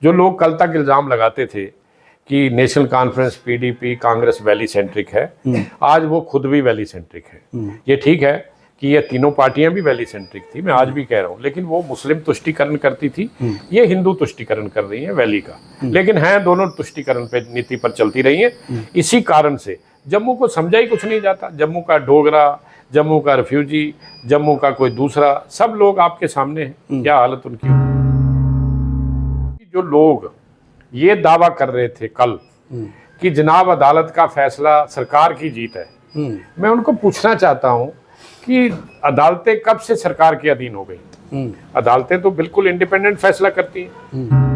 जो लोग कल तक इल्ज़ाम लगाते थे कि national conference, PDP, Congress valley centric है, आज वो खुद भी वैली सेंट्रिक है। ये ठीक है कि ये तीनों पार्टियां भी वैली सेंट्रिक थी, मैं आज भी कह रहा हूँ, लेकिन वो मुस्लिम तुष्टिकरण करती थी, ये हिंदू तुष्टिकरण कर रही है वैली का। लेकिन है दोनों तुष्टिकरण पे नीति पर चलती रही है। इसी कारण से जम्मू को समझा ही कुछ नहीं जाता। जम्मू का डोगरा, जम्मू का रिफ्यूजी, जम्मू का कोई दूसरा, सब लोग आपके सामने हैं। क्या हालत उनकी। जो लोग ये दावा कर रहे थे कल कि जनाब अदालत का फैसला सरकार की जीत है, मैं उनको पूछना चाहता हूं कि अदालतें कब से सरकार के अधीन हो गई? अदालतें तो बिल्कुल इंडिपेंडेंट फैसला करती हैं।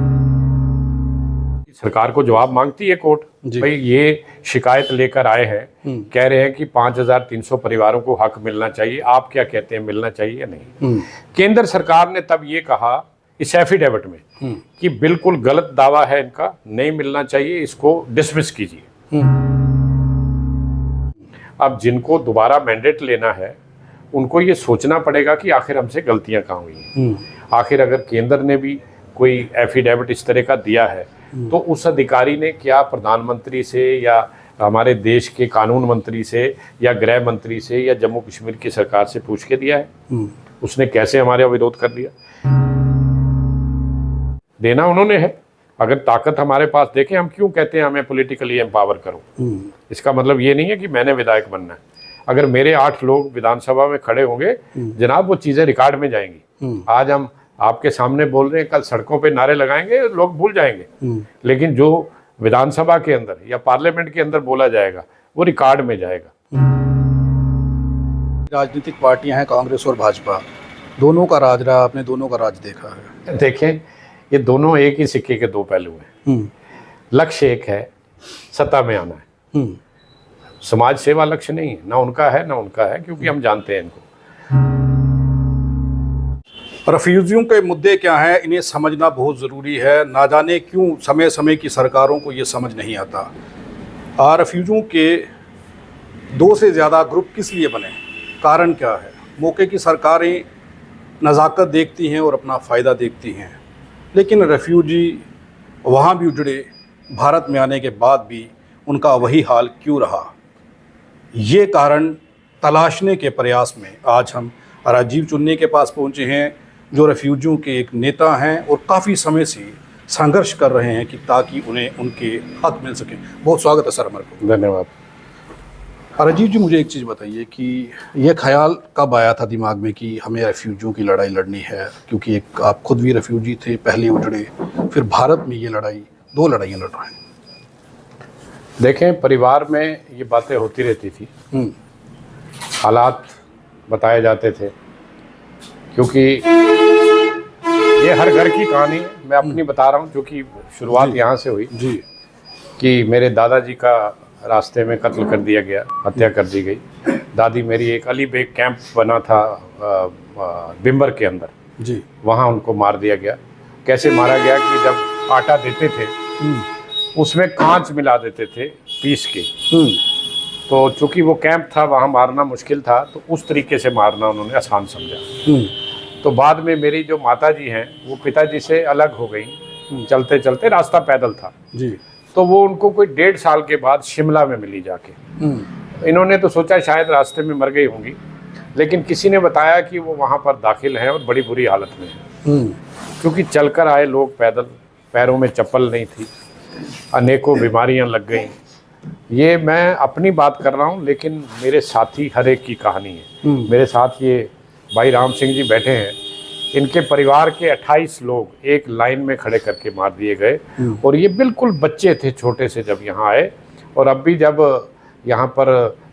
सरकार को जवाब मांगती है कोर्ट, भाई ये शिकायत लेकर आए हैं, कह रहे हैं कि 5300 परिवारों को हक मिलना चाहिए, आप क्या कहते हैं, मिलना चाहिए या नहीं? केंद्र सरकार ने तब ये कहा इस एफिडेविट में कि बिल्कुल गलत दावा है इनका, नहीं मिलना चाहिए, इसको डिसमिस कीजिए। अब जिनको दोबारा मैंडेट लेना है उनको ये सोचना पड़ेगा कि आखिर हमसे गलतियां कहाँ हुई हैं। आखिर अगर केंद्र ने भी कोई एफिडेविट इस तरह का दिया है तो उस अधिकारी ने क्या प्रधानमंत्री से या हमारे देश के कानून मंत्री से या गृह मंत्री से या जम्मू कश्मीर की सरकार से पूछ के दिया है? उसने कैसे हमारे विरोध कर दिया? देना उन्होंने है। अगर ताकत हमारे पास, देखें हम क्यों कहते हैं हमें पॉलिटिकली एम्पावर करो, इसका मतलब ये नहीं है कि मैंने विधायक बनना है। अगर मेरे 8 लोग विधानसभा में खड़े होंगे जनाब, वो चीजें रिकॉर्ड में जाएंगी। आज हम आपके सामने बोल रहे हैं, कल सड़कों पे नारे लगाएंगे, लोग भूल जाएंगे, लेकिन जो विधानसभा के अंदर या पार्लियामेंट के अंदर बोला जाएगा वो रिकॉर्ड में जाएगा। राजनीतिक पार्टियां हैं कांग्रेस और भाजपा, दोनों का राज रहा, आपने दोनों का राज देखा है। देखें, ये दोनों एक ही सिक्के के दो पहलू हैं। लक्ष्य एक है, सत्ता में आना है। समाज सेवा लक्ष्य नहीं है, ना उनका है ना उनका है, क्योंकि हम जानते हैं इनको। रेफ्यूजियों के मुद्दे क्या हैं, इन्हें समझना बहुत ज़रूरी है। ना जाने क्यों समय समय की सरकारों को ये समझ नहीं आता। रेफ्यूजियों के 2 से ज़्यादा ग्रुप किस लिए बने, कारण क्या है? मौके की सरकारें नज़ाकत देखती हैं और अपना फ़ायदा देखती हैं, लेकिन रेफ्यूजी वहाँ भी उजड़े, भारत में आने के बाद भी उनका वही हाल क्यों रहा? ये कारण तलाशने के प्रयास में आज हम राजीव चुन्नी के पास पहुँचे हैं, जो रेफ्यूजियों के एक नेता हैं और काफ़ी समय से संघर्ष कर रहे हैं कि ताकि उन्हें उनके हक मिल सके। बहुत स्वागत है सर हमारे को। धन्यवाद। राजीव जी, मुझे एक चीज़ बताइए कि यह ख्याल कब आया था दिमाग में कि हमें रेफ्यूजियों की लड़ाई लड़नी है? क्योंकि एक आप खुद भी रेफ्यूजी थे, पहले उजड़े, फिर भारत में ये लड़ाई, 2 लड़ाइयाँ लड़ रहे हैं। देखें, परिवार में ये बातें होती रहती थी, हालात बताए जाते थे, क्योंकि ये हर घर की कहानी है। मैं अपनी बता रहा हूँ, क्योंकि शुरुआत यहाँ से हुई जी कि मेरे दादाजी का रास्ते में कत्ल कर दिया गया, हत्या कर दी गई। दादी मेरी, एक अली बेग कैंप बना था बिम्बर के अंदर जी, वहाँ उनको मार दिया गया। कैसे मारा गया कि जब आटा देते थे उसमें कांच मिला देते थे पीस के, तो चूंकि वो कैंप था, वहाँ मारना मुश्किल था, तो उस तरीके से मारना उन्होंने आसान समझा। तो बाद में मेरी जो माताजी हैं वो पिताजी से अलग हो गई, चलते चलते, रास्ता पैदल था जी, तो वो उनको कोई 1.5 साल के बाद शिमला में मिली जाके। इन्होंने तो सोचा शायद रास्ते में मर गई होंगी, लेकिन किसी ने बताया कि वो वहाँ पर दाखिल हैं और बड़ी बुरी हालत में हैं, क्योंकि चलकर आए लोग पैदल, पैरों में चप्पल नहीं थी, अनेकों बीमारियाँ लग गई। ये मैं अपनी बात कर रहा हूँ, लेकिन मेरे साथी हर एक की कहानी है। मेरे साथ ये भाई राम सिंह जी बैठे हैं, इनके परिवार के 28 लोग एक लाइन में खड़े करके मार दिए गए, और ये बिल्कुल बच्चे थे, छोटे से, जब यहाँ आए। और अब भी जब यहाँ पर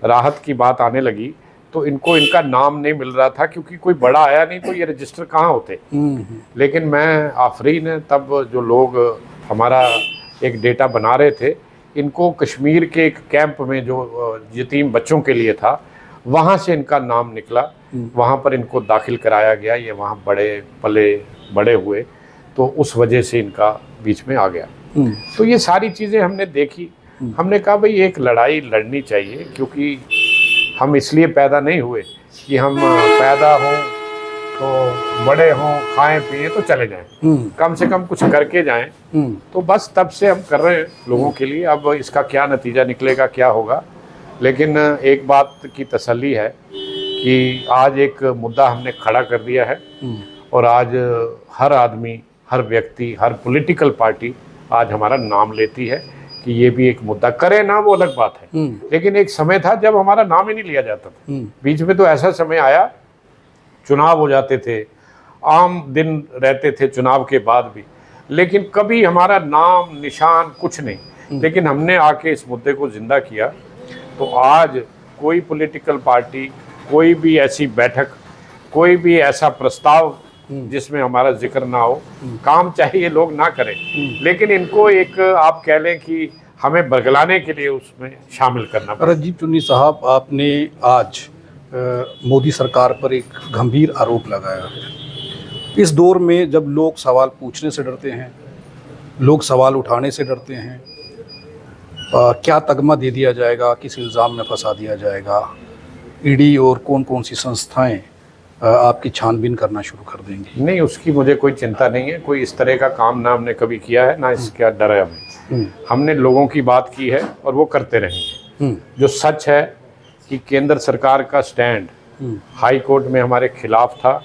राहत की बात आने लगी तो इनको इनका नाम नहीं मिल रहा था, क्योंकि कोई बड़ा आया नहीं तो ये रजिस्टर कहाँ होते। लेकिन मैं आफरीन है, तब जो लोग हमारा एक डेटा बना रहे थे, इनको कश्मीर के एक कैंप में जो यतीम बच्चों के लिए था, वहाँ से इनका नाम निकला, वहाँ पर इनको दाखिल कराया गया। ये वहाँ बड़े पले बड़े हुए, तो उस वजह से इनका बीच में आ गया। तो ये सारी चीज़ें हमने देखी। हमने कहा भाई एक लड़ाई लड़नी चाहिए, क्योंकि हम इसलिए पैदा नहीं हुए कि हम पैदा हों तो बड़े हों, खाएं पिए तो चले जाएं, कम से कम कुछ करके जाएं। तो बस तब से हम कर रहे हैं लोगों के लिए। अब इसका क्या नतीजा निकलेगा, क्या होगा, लेकिन एक बात की तसल्ली है कि आज एक मुद्दा हमने खड़ा कर दिया है और आज हर आदमी, हर व्यक्ति, हर पॉलिटिकल पार्टी आज हमारा नाम लेती है कि ये भी एक मुद्दा करे ना, वो अलग बात है। लेकिन एक समय था जब हमारा नाम ही नहीं लिया जाता था। बीच में तो ऐसा समय आया, चुनाव हो जाते थे, आम दिन रहते थे चुनाव के बाद भी, लेकिन कभी हमारा नाम निशान कुछ नहीं। लेकिन हमने आके इस मुद्दे को जिंदा किया। तो आज कोई पॉलिटिकल पार्टी, कोई भी ऐसी बैठक, कोई भी ऐसा प्रस्ताव जिसमें हमारा जिक्र ना हो, काम चाहे ये लोग ना करें, लेकिन इनको एक आप कह लें कि हमें बरगलाने के लिए उसमें शामिल करना पड़ेगा। राजीव चुन्नी साहब, आपने आज मोदी सरकार पर एक गंभीर आरोप लगाया है। इस दौर में जब लोग सवाल पूछने से डरते हैं, लोग सवाल उठाने से डरते हैं, क्या तगमा दे दिया जाएगा, किस इल्ज़ाम में फंसा दिया जाएगा, ईडी और कौन कौन सी संस्थाएं आपकी छानबीन करना शुरू कर देंगी? नहीं, उसकी मुझे कोई चिंता नहीं है। कोई इस तरह का काम ना हमने कभी किया है, ना इसका डर है हमें। हमने लोगों की बात की है और वो करते रहेंगे। जो सच है कि केंद्र सरकार का स्टैंड हाई कोर्ट में हमारे खिलाफ था,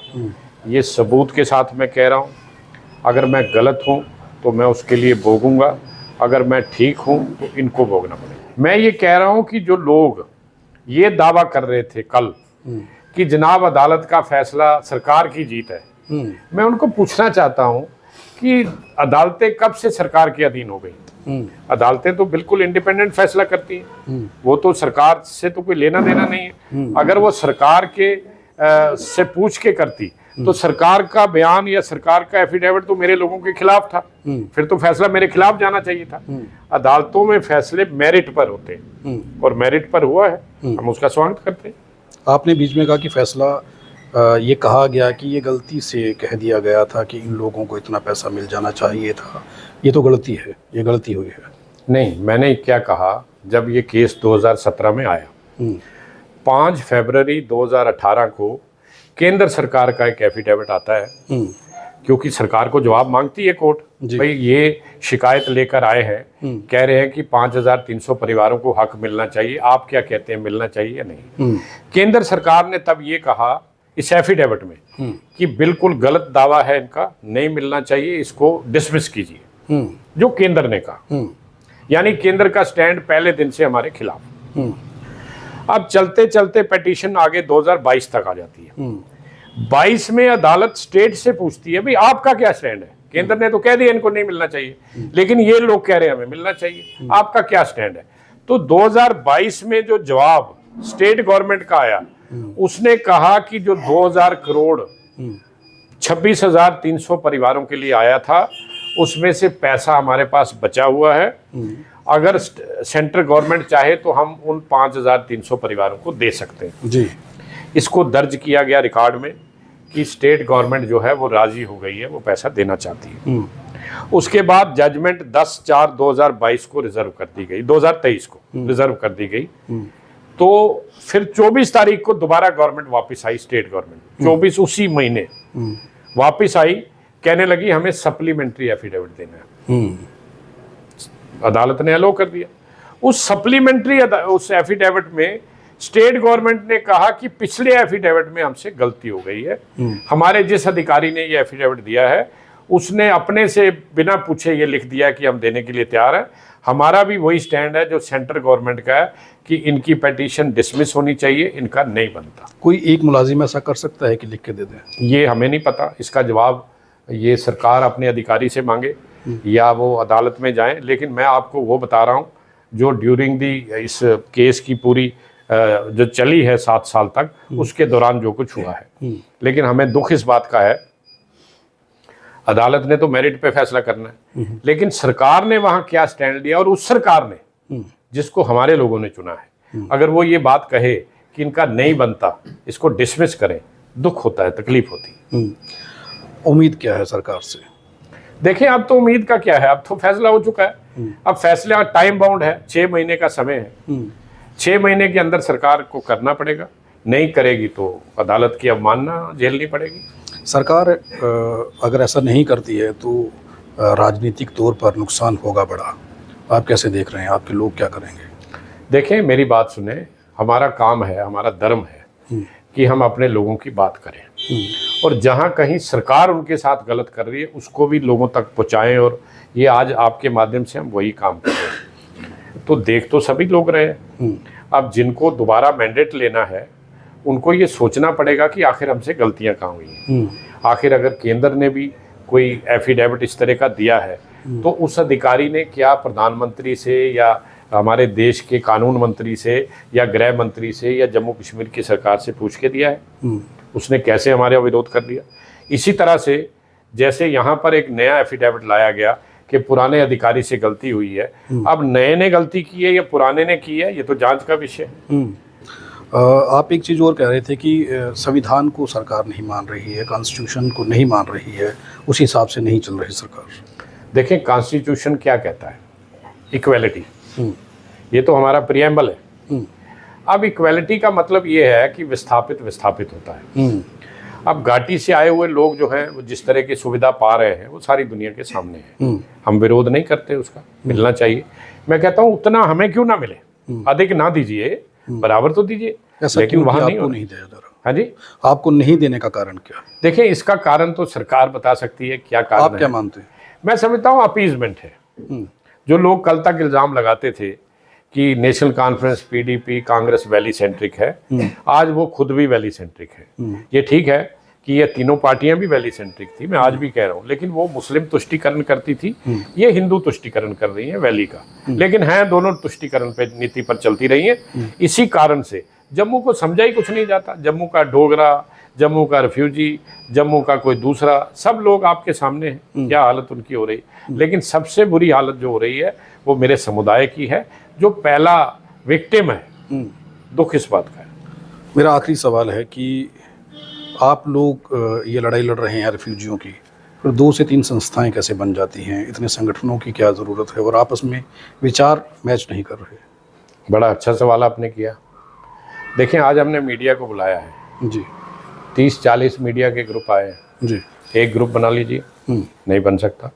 ये सबूत के साथ मैं कह रहा हूँ। अगर मैं गलत हूँ तो मैं उसके लिए भोगूंगा, अगर मैं ठीक हूँ तो इनको भोगना पड़ेगा। मैं ये कह रहा हूँ कि जो लोग ये दावा कर रहे थे कल कि जनाब अदालत का फैसला सरकार की जीत है, मैं उनको पूछना चाहता हूँ कि अदालतें कब से सरकार के अधीन हो गई? अदालतें तो बिल्कुल इंडिपेंडेंट फैसला करती हैं, वो तो सरकार से तो कोई लेना देना नहीं है। अगर वो सरकार के से पूछ के करती तो सरकार का बयान या सरकार का एफिडेविट तो मेरे लोगों के खिलाफ था, फिर तो फैसला मेरे खिलाफ जाना चाहिए था। अदालतों में फैसले मेरिट पर होते हैं और मेरिट पर हुआ है, हम उसका स्वागत करते हैं। आपने बीच में कहा कि फैसला ये कहा गया कि ये गलती से कह दिया गया था कि इन लोगों को इतना पैसा मिल जाना चाहिए था, ये तो गलती है, ये गलती हुई है। नहीं, मैंने क्या कहा, जब ये केस 2017 में आया, 5 फरवरी 2018 को केंद्र सरकार का एक एफिडेविट आता है, क्योंकि सरकार को जवाब मांगती है कोर्ट, भाई ये शिकायत लेकर आए हैं, कह रहे हैं कि 5300 परिवारों को हक मिलना चाहिए, आप क्या कहते हैं, मिलना चाहिए या नहीं? केंद्र सरकार ने तब ये कहा इस एफिडेविट में कि बिल्कुल गलत दावा है इनका, नहीं मिलना चाहिए, इसको डिसमिस कीजिए, जो केंद्र ने कहा। यानी केंद्र का स्टैंड पहले दिन से हमारे खिलाफ। अब चलते चलते पिटीशन आगे 2022 तक आ जाती है। 22 में अदालत स्टेट से पूछती है, भाई आपका क्या स्टैंड है? केंद्र ने तो कह दिया इनको नहीं मिलना चाहिए, लेकिन ये लोग कह रहे हैं हमें मिलना चाहिए, आपका क्या स्टैंड है? तो 2022 में जो जवाब स्टेट गवर्नमेंट का आया, उसने कहा कि जो 2000 करोड़ 26,300 परिवारों के लिए आया था, उसमें से पैसा हमारे पास बचा हुआ है। अगर सेंट्रल गवर्नमेंट चाहे तो हम उन 5,300 परिवारों को दे सकते हैं जी। इसको दर्ज किया गया रिकॉर्ड में कि स्टेट गवर्नमेंट जो है वो राजी हो गई है, वो पैसा देना चाहती है। उसके बाद जजमेंट 10/4/2022 को रिजर्व कर दी गई, 2023 को रिजर्व कर दी गई। तो फिर 24 तारीख को दोबारा गवर्नमेंट वापस आई, स्टेट गवर्नमेंट 24 उसी महीने वापस आई, कहने लगी हमें सप्लीमेंट्री एफिडेविट देना है। अदालत ने अलो कर दिया। उस सप्लीमेंट्री उस एफिडेविट में स्टेट गवर्नमेंट ने कहा कि पिछले एफिडेविट में हमसे गलती हो गई है, हमारे जिस अधिकारी ने ये एफिडेविट दिया है उसने अपने से बिना पूछे ये लिख दिया कि हम देने के लिए तैयार हैं। हमारा भी वही स्टैंड है जो सेंट्रल गवर्नमेंट का है कि इनकी पिटीशन डिसमिस होनी चाहिए, इनका नहीं बनता। कोई एक मुलाजिम ऐसा कर सकता है कि लिख के दे दें? ये हमें नहीं पता, इसका जवाब ये सरकार अपने अधिकारी से मांगे या वो अदालत में जाएं। लेकिन मैं आपको वो बता रहा हूँ जो ड्यूरिंग दी इस केस की पूरी जो चली है 7 साल तक, उसके दौरान जो कुछ हुआ है। लेकिन हमें दुख इस बात का है, अदालत ने तो मेरिट पे फैसला करना है, लेकिन सरकार ने वहां क्या स्टैंड लिया, और उस सरकार ने जिसको हमारे लोगों ने चुना है, अगर वो ये बात कहे कि इनका नहीं बनता, इसको डिसमिस करें, दुख होता है, तकलीफ होती है। उम्मीद क्या है सरकार से? देखिए, अब तो उम्मीद का क्या है, अब तो फैसला हो चुका है। अब फैसला टाइम बाउंड है, 6 महीने का समय है। 6 महीने के अंदर सरकार को करना पड़ेगा, नहीं करेगी तो अदालत की अवमानना झेलनी पड़ेगी। सरकार अगर ऐसा नहीं करती है तो राजनीतिक तौर पर नुकसान होगा बड़ा। आप कैसे देख रहे हैं, आपके लोग क्या करेंगे? देखें, मेरी बात सुने, हमारा काम है, हमारा धर्म है कि हम अपने लोगों की बात करें और जहां कहीं सरकार उनके साथ गलत कर रही है उसको भी लोगों तक पहुंचाएं, और ये आज आपके माध्यम से हम वही काम कर रहे हैं। तो देख तो सभी लोग रहे हैं। अब जिनको दोबारा मैंडेट लेना है उनको ये सोचना पड़ेगा कि आखिर हमसे गलतियां कहाँ हुई हैं। आखिर अगर केंद्र ने भी कोई एफिडेविट इस तरह का दिया है तो उस अधिकारी ने क्या प्रधानमंत्री से या हमारे देश के कानून मंत्री से या गृह मंत्री से या जम्मू कश्मीर की सरकार से पूछ के दिया है? उसने कैसे हमारा विरोध कर दिया? इसी तरह से जैसे यहाँ पर एक नया एफिडेविट लाया गया कि पुराने अधिकारी से गलती हुई है, अब नए ने गलती की है या पुराने ने की है, ये तो जांच का विषय है। आप एक चीज़ और कह रहे थे कि संविधान को सरकार नहीं मान रही है, कॉन्स्टिट्यूशन को नहीं मान रही है, उस हिसाब से नहीं चल रही सरकार। देखें, कॉन्स्टिट्यूशन क्या कहता है? इक्वेलिटी, ये तो हमारा प्रियम्बल है। अब इक्वेलिटी का मतलब ये है कि विस्थापित होता है। अब घाटी से आए हुए लोग जो हैं वो जिस तरह की सुविधा पा रहे हैं वो सारी दुनिया के सामने है। हम विरोध नहीं करते, उसका मिलना चाहिए। मैं कहता हूँ उतना हमें क्यों ना मिले, अधिक ना दीजिए, बराबर तो दीजिए, लेकिन वहाँ नहीं दिया जा रहा। हाँ जी, आपको नहीं देने का कारण क्या? देखिए, इसका कारण तो सरकार बता सकती है क्या कारण है। आप क्या मानते हैं? मैं समझता हूँ अपीजमेंट है। जो लोग कल तक इल्जाम लगाते थे कि national conference, PDP, Congress valley centric है, आज वो खुद भी वैली सेंट्रिक है। ये ठीक है कि ये तीनों पार्टियां भी वैली सेंट्रिक थी, मैं आज भी कह रहा हूँ, लेकिन वो मुस्लिम तुष्टिकरण करती थी, ये हिंदू तुष्टिकरण कर रही है वैली का। लेकिन है दोनों तुष्टिकरण पे नीति पर चलती रही है। इसी कारण से जम्मू को समझा ही कुछ नहीं जाता। जम्मू का डोगरा, जम्मू का रिफ्यूजी, जम्मू का कोई दूसरा, सब लोग आपके सामने हैं, क्या हालत उनकी हो रही। लेकिन सबसे बुरी हालत जो हो रही है वो मेरे समुदाय की है, जो पहला विक्टिम है। दुख इस बात का है। मेरा आखिरी सवाल है कि आप लोग ये लड़ाई लड़ रहे हैं रिफ्यूजियों की, फिर 2 से 3 संस्थाएं कैसे बन जाती हैं? इतने संगठनों की क्या ज़रूरत है और आपस में विचार मैच नहीं कर रहे? बड़ा अच्छा सवाल आपने किया। देखें, आज हमने मीडिया को बुलाया है जी, 30-40 मीडिया के ग्रुप आए हैं जी। एक ग्रुप बना लीजिए, नहीं बन सकता।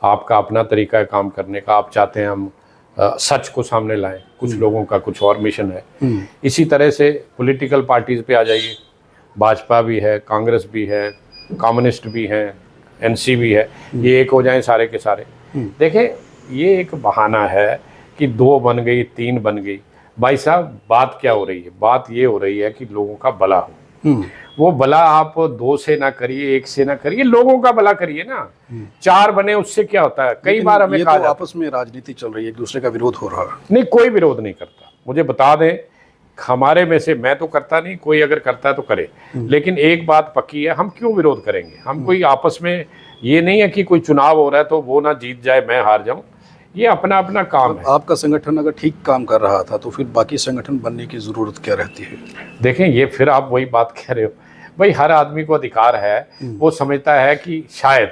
आपका अपना तरीका है काम करने का, आप चाहते हैं हम सच को सामने लाएं, कुछ लोगों का कुछ और मिशन है। इसी तरह से पॉलिटिकल पार्टीज पे आ जाइए, भाजपा भी है, कांग्रेस भी है, कम्युनिस्ट भी हैं, एनसी भी है, ये एक हो जाएं सारे के सारे। देखें, ये एक बहाना है कि 2 बन गई, 3 बन गई। भाई साहब, बात क्या हो रही है? बात ये हो रही है कि लोगों का भला हो। वो भला आप 2 से ना करिए, 1 से ना करिए, लोगों का भला करिए ना। 4 बने उससे क्या होता है? कई बार हमें कहा तो आपस में राजनीति चल रही है, एक दूसरे का विरोध हो रहा है। नहीं, कोई विरोध नहीं करता। मुझे बता दें, हमारे में से मैं तो करता नहीं, कोई अगर करता है तो करे, लेकिन एक बात पक्की है, हम क्यों विरोध करेंगे? हम कोई आपस में ये नहीं है कि कोई चुनाव हो रहा है तो वो ना जीत जाए, मैं हार जाऊं। ये अपना अपना काम है। आपका संगठन अगर ठीक काम कर रहा था तो फिर बाकी संगठन बनने की ज़रूरत क्या रहती है? देखें, ये फिर आप वही बात कह रहे हो। भाई, हर आदमी को अधिकार है, वो समझता है कि शायद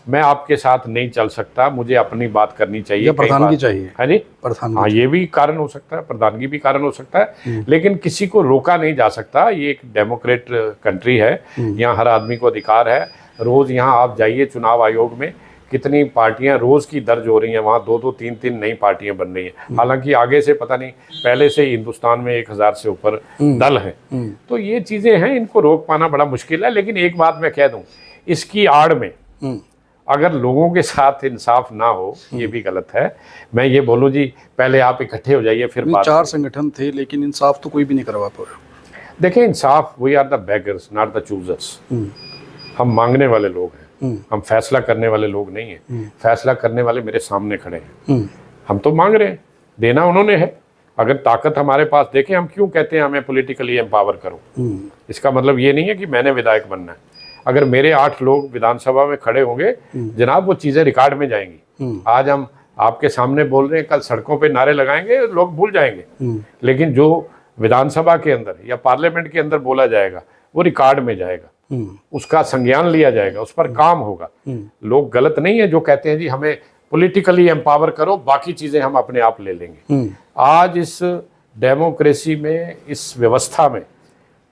मैं आपके साथ नहीं चल सकता, मुझे अपनी बात करनी चाहिए, प्रधानगी चाहिए। है जी, प्रधानगी। हाँ, ये भी कारण हो सकता है, प्रधानगी भी कारण हो सकता है, लेकिन किसी को रोका नहीं जा सकता। ये एक डेमोक्रेट कंट्री है, यहाँ हर आदमी को अधिकार है। रोज़ यहाँ आप जाइए चुनाव आयोग में, कितनी पार्टियां रोज़ की दर्ज हो रही हैं, वहाँ 2-2, 3-3 नई पार्टियां बन रही हैं। हालांकि आगे से पता नहीं, पहले से ही हिंदुस्तान में 1000 से ऊपर दल हैं। तो ये चीज़ें हैं, इनको रोक पाना बड़ा मुश्किल है। लेकिन एक बात मैं कह दूं, इसकी आड़ में अगर लोगों के साथ इंसाफ ना हो, ये भी गलत है। मैं ये बोलूँ जी, पहले आप इकट्ठे हो जाइए, फिर बात। 4 संगठन थे लेकिन इंसाफ तो कोई भी नहीं करवा पाया। देखें, इंसाफ, we are the beggars not the choosers. हम मांगने वाले लोग हैं, हम फैसला करने वाले लोग नहीं हैं। फैसला करने वाले मेरे सामने खड़े हैं। हम तो मांग रहे हैं, देना उन्होंने है। अगर ताकत हमारे पास, देखें, हम क्यों कहते हैं हमें पॉलिटिकली एम्पावर करो, इसका मतलब ये नहीं है कि मैंने विधायक बनना है। अगर मेरे 8 लोग विधानसभा में खड़े होंगे जनाब, वो चीज़ें रिकॉर्ड में जाएंगी। आज हम आपके सामने बोल रहे हैं, कल सड़कों पे नारे लगाएंगे, लोग भूल जाएंगे, लेकिन जो विधानसभा के अंदर या पार्लियामेंट के अंदर बोला जाएगा वो रिकॉर्ड में जाएगा, उसका संज्ञान लिया जाएगा, उस पर काम होगा। लोग गलत नहीं है जो कहते हैं जी हमें पॉलिटिकली एम्पावर करो, बाकी चीज़ें हम अपने आप ले लेंगे। आज इस डेमोक्रेसी में, इस व्यवस्था में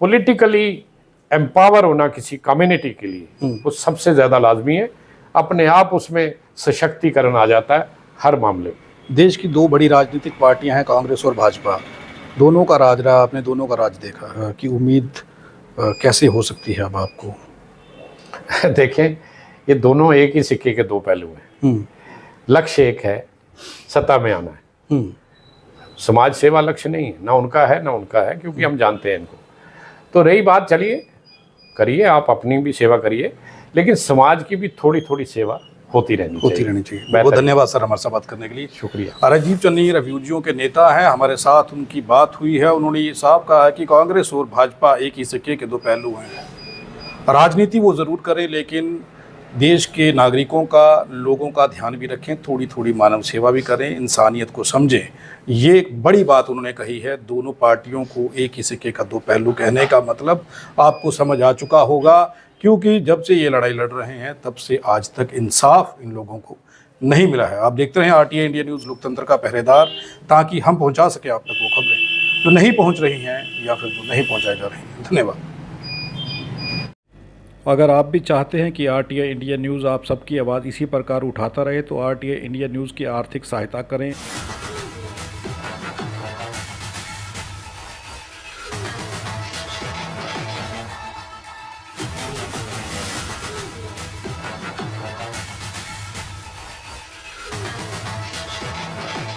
पॉलिटिकली एम्पावर होना किसी कम्युनिटी के लिए वो सबसे ज़्यादा लाजमी है। अपने आप उसमें सशक्तिकरण आ जाता है हर मामले में। देश की दो बड़ी राजनीतिक पार्टियां हैं, कांग्रेस और भाजपा, दोनों का राज रहा, आपने दोनों का राज देखा कि उम्मीद कैसे हो सकती है अब आपको? देखें, ये दोनों एक ही सिक्के के दो पहलू हैं। लक्ष्य एक है, सत्ता में आना है। समाज सेवा लक्ष्य नहीं है, ना उनका है ना उनका है, क्योंकि हम जानते हैं इनको। तो रही बात, चलिए करिए, आप अपनी भी सेवा करिए, लेकिन समाज की भी थोड़ी थोड़ी सेवा होती रहनी चाहिए। बहुत धन्यवाद सर हमारे साथ बात करने के लिए। शुक्रिया। राजीव चन्नी रेफ्यूजियों के नेता हैं, हमारे साथ उनकी बात हुई है। उन्होंने ये साफ कहा है कि कांग्रेस और भाजपा एक ही सिक्के के दो पहलू हैं। राजनीति वो ज़रूर करें, लेकिन देश के नागरिकों का, लोगों का ध्यान भी रखें, थोड़ी थोड़ी मानव सेवा भी करें, इंसानियत को समझें। ये एक बड़ी बात उन्होंने कही है। दोनों पार्टियों को एक ही सिक्के का दो पहलू कहने का मतलब आपको समझ आ चुका होगा, क्योंकि जब से ये लड़ाई लड़ रहे हैं तब से आज तक इंसाफ इन लोगों को नहीं मिला है। आप देखते रहें RTI इंडिया न्यूज़, लोकतंत्र का पहरेदार, ताकि हम पहुंचा सके आप तक वो खबरें जो नहीं पहुंच रही हैं या फिर जो नहीं पहुंचाई जा रही हैं। धन्यवाद। अगर आप भी चाहते हैं कि RTI इंडिया न्यूज़ आप सबकी आवाज़ इसी प्रकार उठाता रहे तो RTI इंडिया न्यूज़ की आर्थिक सहायता करें।